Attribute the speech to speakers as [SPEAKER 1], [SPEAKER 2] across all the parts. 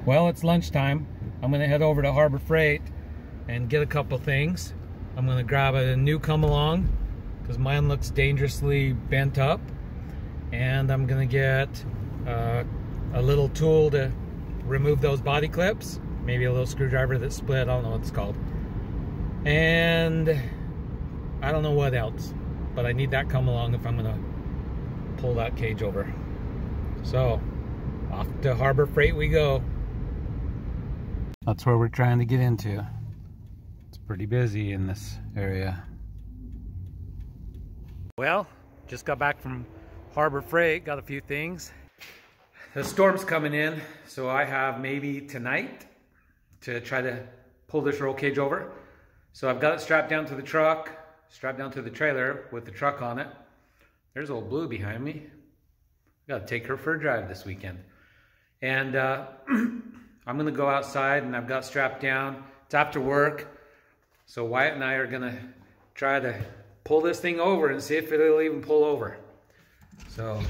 [SPEAKER 1] Well, it's lunchtime. I'm gonna head over to Harbor Freight and get a couple things. I'm gonna grab a new come along because mine looks dangerously bent up, and I'm gonna get a little tool to remove those body clips, maybe a little screwdriver that's split, I don't know what it's called, and I don't know what else, but I need that come along if I'm gonna pull that cage over. So off to Harbor Freight we go. That's where we're trying to get into. It's pretty busy in this area. Well, just got back from Harbor Freight, got a few things. The storm's coming in, so I have maybe tonight to try to pull this roll cage over. So I've got it strapped down to the truck, strapped down to the trailer with the truck on it. There's old Blue behind me. Gotta take her for a drive this weekend. And I'm gonna go outside, and I've got strapped down. It's after work, so Wyatt and I are gonna try to pull this thing over and see if it'll even pull over. So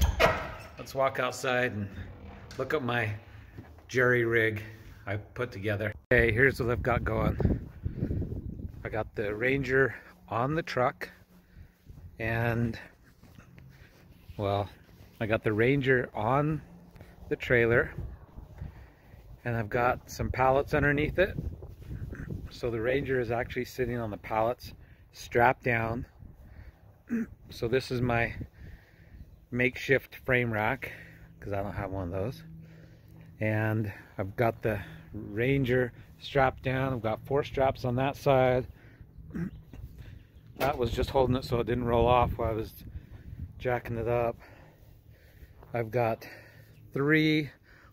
[SPEAKER 1] let's walk outside and look at my jerry rig I put together. Okay, here's what I've got going. I got the Ranger on the truck, and well, I got the Ranger on the trailer, and I've got some pallets underneath it. So the Ranger is actually sitting on the pallets, strapped down. So this is my makeshift frame rack, because I don't have one of those. And I've got the Ranger strapped down. I've got 4 straps on that side. That was just holding it so it didn't roll off while I was jacking it up. I've got 3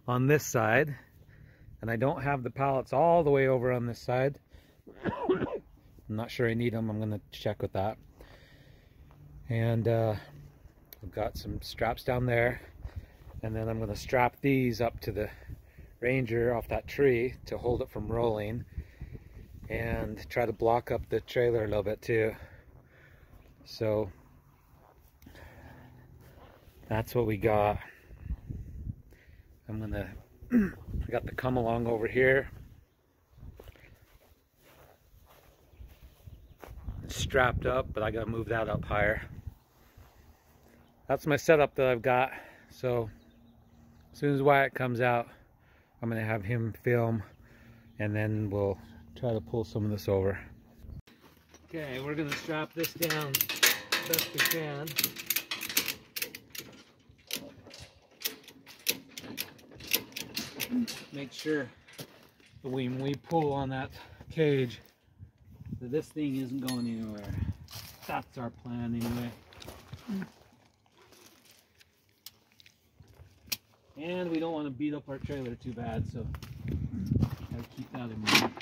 [SPEAKER 1] on this side, and I don't have the pallets all the way over on this side. I'm not sure I need them. I'm going to check with that. And I've got some straps down there, and then I'm going to strap these up to the Ranger off that tree to hold it from rolling, and try to block up the trailer a little bit too. So that's what we got. I'm gonna I got the come along over here, strapped up, but I gotta move that up higher. That's my setup that I've got. So as soon as Wyatt comes out, I'm gonna have him film, and then we'll try to pull some of this over. Okay, we're gonna strap this down best we can. Make sure that when we pull on that cage that this thing isn't going anywhere. That's our plan anyway. And we don't want to beat up our trailer too bad, so gotta keep that in mind.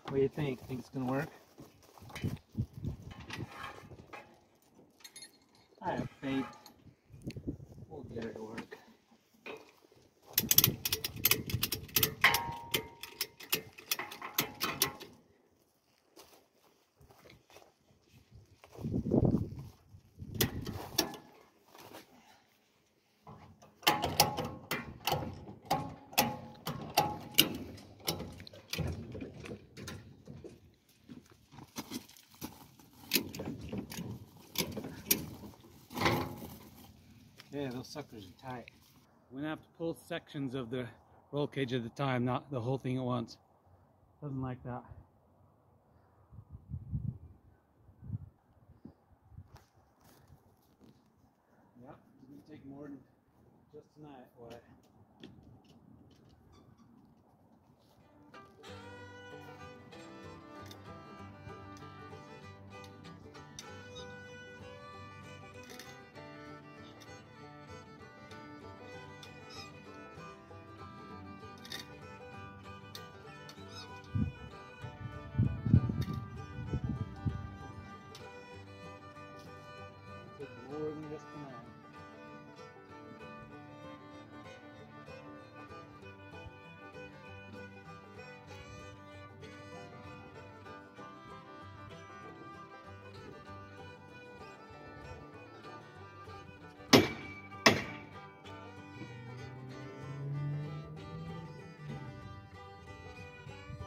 [SPEAKER 1] What do you think? Think it's gonna work? I have faith. We'll get it to work. Yeah, those suckers are tight. We're gonna have to pull sections of the roll cage at a time, not the whole thing at once. Doesn't like that. Yep, it's gonna take more than just tonight. What? More than just tonight.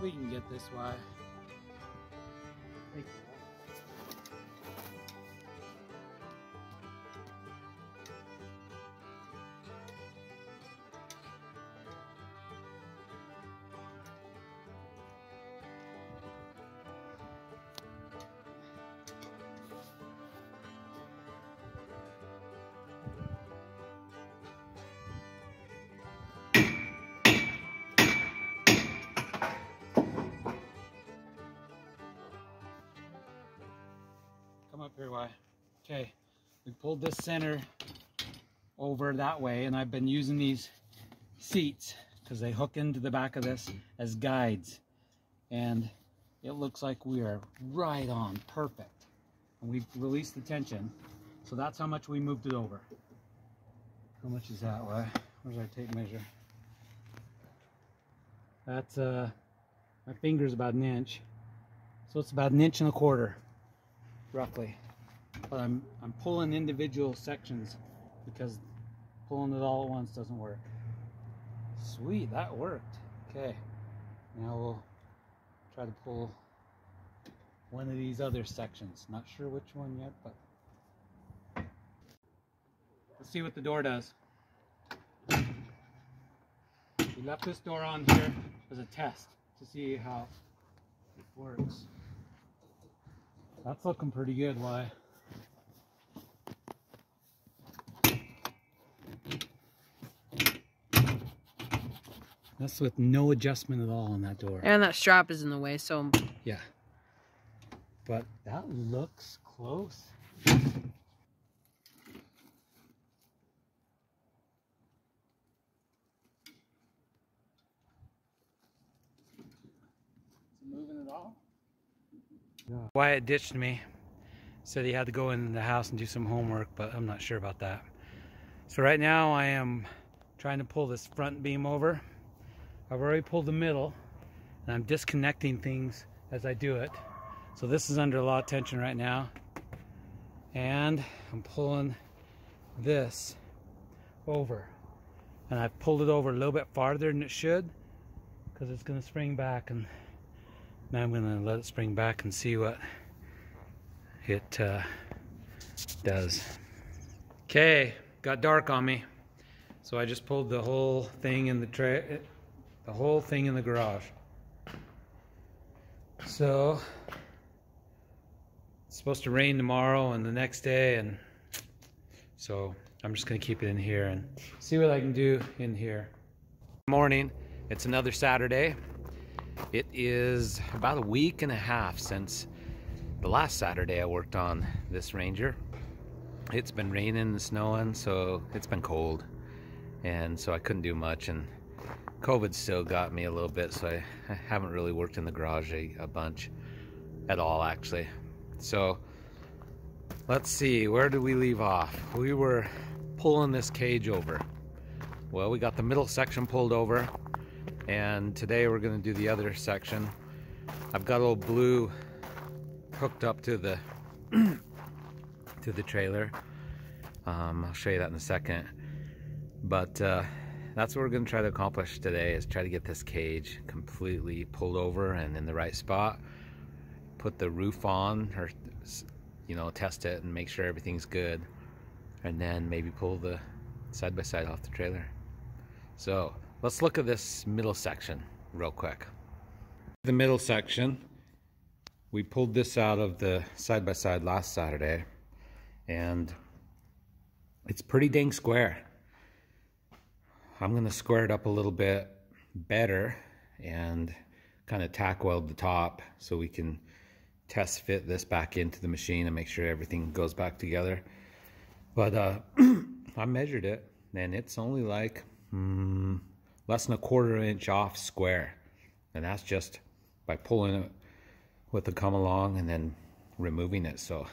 [SPEAKER 1] We can get this way. Come up here, why? Okay, we pulled this center over that way, and I've been using these seats because they hook into the back of this as guides, and it looks like we are right on, perfect. And we've released the tension, so that's how much we moved it over. How much is that? Why? Where's our tape measure? That's my finger's about an inch, so it's about 1.25 inches. Roughly, but I'm pulling individual sections because pulling it all at once doesn't work. Sweet, that worked. Okay, now we'll try to pull one of these other sections. Not sure which one yet, but let's see what the door does. We left this door on here as a test to see how it works. That's looking pretty good, why? That's with no adjustment at all on that door.
[SPEAKER 2] And that strap is in the way, so...
[SPEAKER 1] Yeah. But that looks close. Moving at all? Yeah. Wyatt ditched me. Said he had to go in the house and do some homework, but I'm not sure about that. So right now I am trying to pull this front beam over. I've already pulled the middle, and I'm disconnecting things as I do it. So this is under a lot of tension right now. And I'm pulling this over. And I've pulled it over a little bit farther than it should, because it's going to spring back, and now I'm going to let it spring back and see what it does. Okay, got dark on me, so I just pulled the whole thing in the whole thing in the garage. So it's supposed to rain tomorrow and the next day, and so I'm just going to keep it in here and see what I can do in here. Morning, it's another Saturday. It is about a week and a half since the last Saturday I worked on this Ranger. It's been raining and snowing, so it's been cold, and so I couldn't do much, and COVID still got me a little bit, so I haven't really worked in the garage a bunch at all, actually. So let's see, where did we leave off? We were pulling this cage over. Well, we got the middle section pulled over, and today we're going to do the other section. I've got old Blue hooked up to the to the trailer. I'll show you that in a second, but that's what we're going to try to accomplish today, is try to get this cage completely pulled over and in the right spot, put the roof on, or you know, test it and make sure everything's good, and then maybe pull the side-by-side off the trailer. So let's look at this middle section real quick. The middle section, we pulled this out of the side-by-side last Saturday, and it's pretty dang square. I'm going to square it up a little bit better and kind of tack weld the top so we can test fit this back into the machine and make sure everything goes back together. But I measured it, and it's only like less than a 1/4 inch off square, and that's just by pulling it with the come along and then removing it. So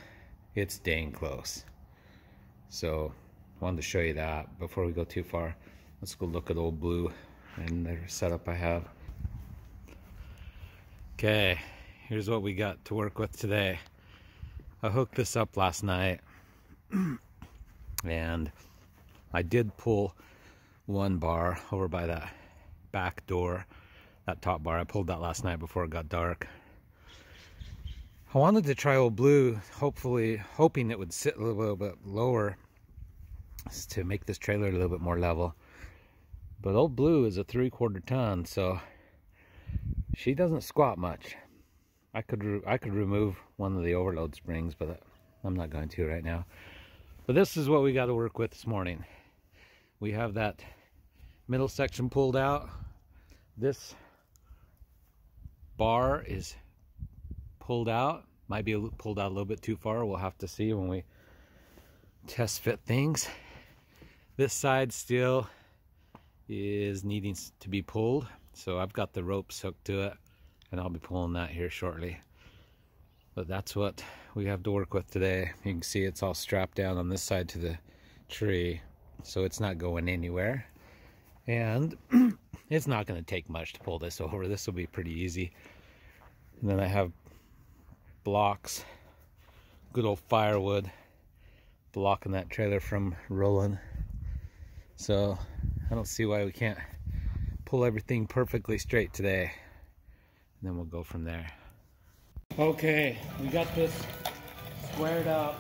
[SPEAKER 1] it's dang close. So I wanted to show you that before we go too far. Let's go look at old Blue and the setup I have. Okay, here's what we got to work with today. I hooked this up last night, and I did pull one bar over by that back door. that top bar. I pulled that last night before it got dark. I wanted to try Old Blue, hoping it would sit a little bit lower to make this trailer a little bit more level. But Old Blue is a 3/4 ton, so she doesn't squat much. I could remove one of the overload springs, but I'm not going to right now. But this is what we got to work with this morning. We have that middle section pulled out. This bar is pulled out. Might be pulled out a little bit too far. We'll have to see when we test fit things. This side still is needing to be pulled, so I've got the ropes hooked to it, and I'll be pulling that here shortly. But that's what we have to work with today. You can see it's all strapped down on this side to the tree, so it's not going anywhere. And it's not going to take much to pull this over. This will be pretty easy. And then I have blocks, good old firewood, blocking that trailer from rolling. So I don't see why we can't pull everything perfectly straight today. And then we'll go from there. Okay, we got this squared up.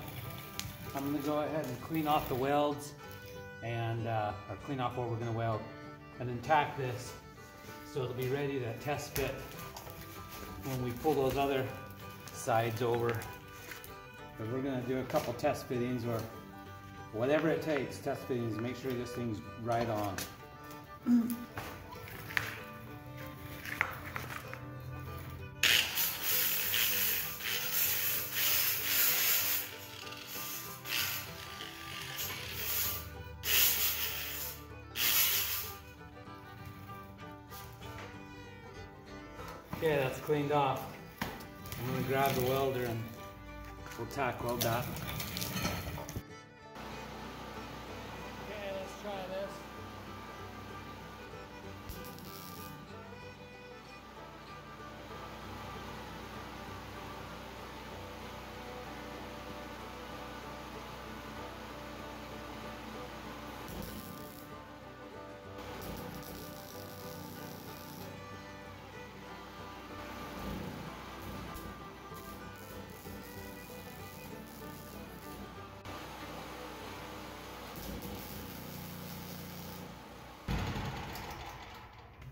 [SPEAKER 1] I'm gonna go ahead and clean off the welds and or clean off what we're gonna weld, and then tack this so it'll be ready to test fit when we pull those other sides over. But we're gonna do a couple test fittings, or whatever it takes, test fittings, make sure this thing's right on. Okay, that's cleaned off. I'm going to grab the welder and we'll tack weld that. Okay, let's try this.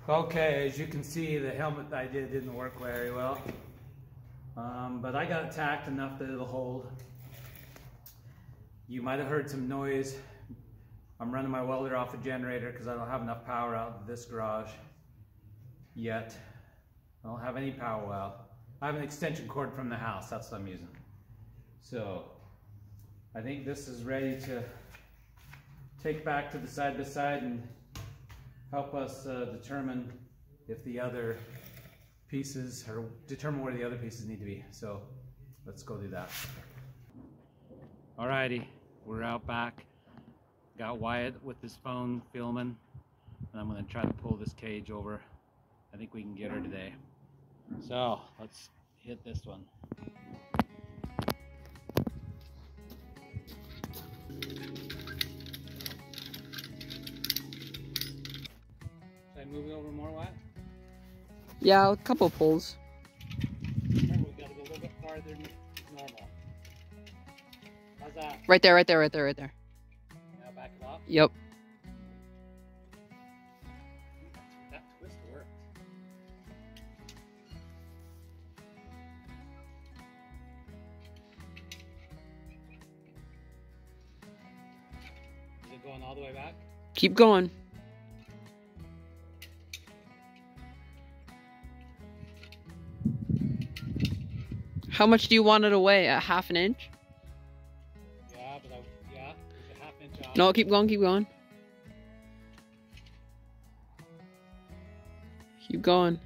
[SPEAKER 1] Okay, as you can see, the helmet that I did didn't work very well, but I got it tacked enough that it'll hold. You might have heard some noise. I'm running my welder off a generator because I don't have enough power out in this garage yet. I don't have any power well. I have an extension cord from the house, that's what I'm using. So I think this is ready to take back to the side by side and help us determine if the other pieces, or determine where the other pieces need to be. So let's go do that. Alrighty, we're out back. Got Wyatt with his phone filming, and I'm gonna try to pull this cage over. I think we can get her today. So let's hit this one. Move it over more, Wyatt?
[SPEAKER 2] Yeah, a couple pulls.
[SPEAKER 1] Remember, we gotta go a little bit farther than normal. How's that?
[SPEAKER 2] Right there, right there, right there, right there.
[SPEAKER 1] Now back it off?
[SPEAKER 2] Yep.
[SPEAKER 1] That twist worked. Is it going all the way back?
[SPEAKER 2] Keep going. How much do you want it away? A half an inch?
[SPEAKER 1] Yeah, but yeah, it's a half inch off.
[SPEAKER 2] No, keep going, keep going. Keep going.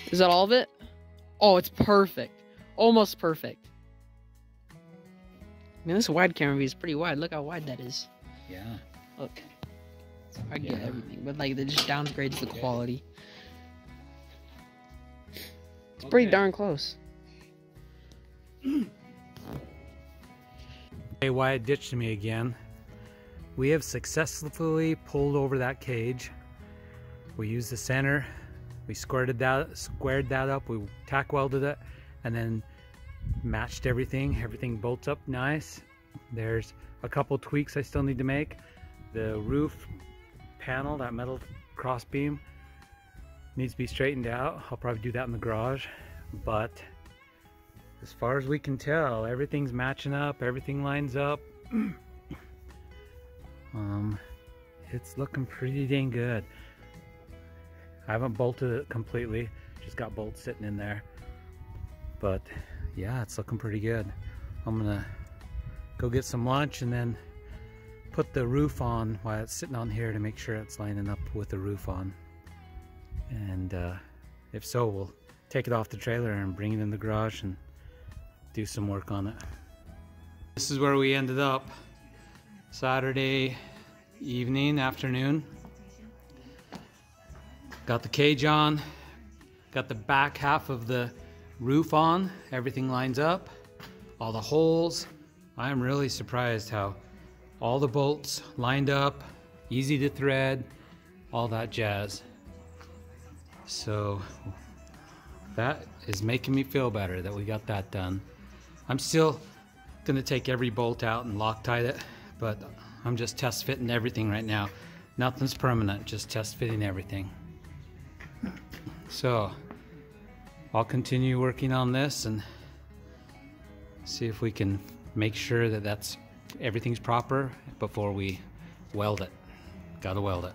[SPEAKER 2] Is that all of it? Oh, it's perfect. Almost perfect. Man, this wide camera view is pretty wide. Look how wide that is.
[SPEAKER 1] Yeah.
[SPEAKER 2] Look. I get everything, but like, that just downgrades the quality. It's pretty darn close.
[SPEAKER 1] Hey, Wyatt ditched me again. we have successfully pulled over that cage. We used the center, we squared that up, we tack welded it, and then matched everything. Everything bolts up nice. There's a couple tweaks I still need to make. The roof panel, that metal cross beam, needs to be straightened out. I'll probably do that in the garage, but as far as we can tell, everything's matching up, everything lines up. It's looking pretty dang good. I haven't bolted it completely, just got bolts sitting in there, but yeah, it's looking pretty good. I'm gonna go get some lunch and then put the roof on while it's sitting on here to make sure it's lining up with the roof on. And if so, we'll take it off the trailer and bring it in the garage and do some work on it. This is where we ended up Saturday afternoon. Got the cage on, got the back half of the roof on, everything lines up, all the holes. I'm really surprised how all the bolts lined up, easy to thread, all that jazz. So that is making me feel better that we got that done. I'm still gonna take every bolt out and Loctite it, but I'm just test fitting everything right now. Nothing's permanent, just test fitting everything. So I'll continue working on this and see if we can make sure that everything's proper before we weld it. Gotta weld it.